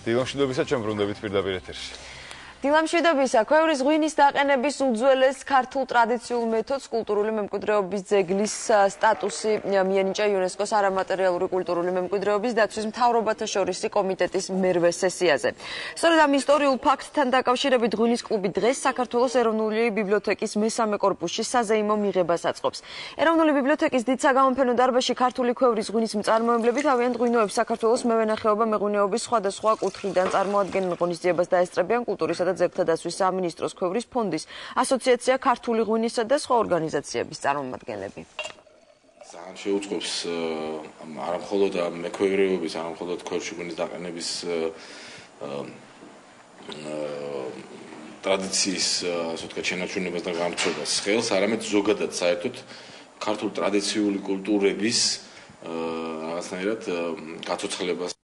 დილამშვიდობისა, ჩვენ ბრუნდებით პირდაპირ ეთერში. დილამშვიდობისა, ქვევრის ღვინის დაყენების უძველეს ქართულ ტრადიციულ მეთოდს კულტურული მემკვიდრეობის ძეგლის სტატუსი მიენიჭა იუნესკოს არამატერიალური კულტურული მემკვიდრეობის დაცვის მთავრობათა შორისი კომიტეტის მერვე სესიაზე. სწორედ ამ ისტორიულ ფაქტთან დაკავშირებით ღვინის კლუბი დღეს საქართველოს ეროვნული ბიბლიოთეკის მესამე კორპუსში საზეიმო მიღებას აწყობს. ეროვნული ბიბლიოთეკის დიდ საგამოფენო დარბაზში ქართული ქვევრის ღვინის მწარმოებლები თავიანთ ღვინოებს საქართველოს მევენახეობა მეღვინეობის სხვადასხვა კუთხიდან წარმოადგენენ. ღონისძიებას დაესწრებიან კულტურისა და ძეგლთა დაცვის სამინისტროს ქვევრის ფონდის ასოციაცია ქართული ღვინისა და სხვა ორგანიზაციების წარმომადგენლები. ძალიან შეუწყობს არა მხოლოდ მექვეყრეობის, არა მხოლოდ ქვევში ღვინის დაყენების ტრადიციის, ასე ვთქვათ, შენარჩუნებას და გამრავლებას ხელს, არამედ ზოგადად საერთოდ ქართულ ტრადიციული კულტურების რაღაცნაირად გაცოცხლებას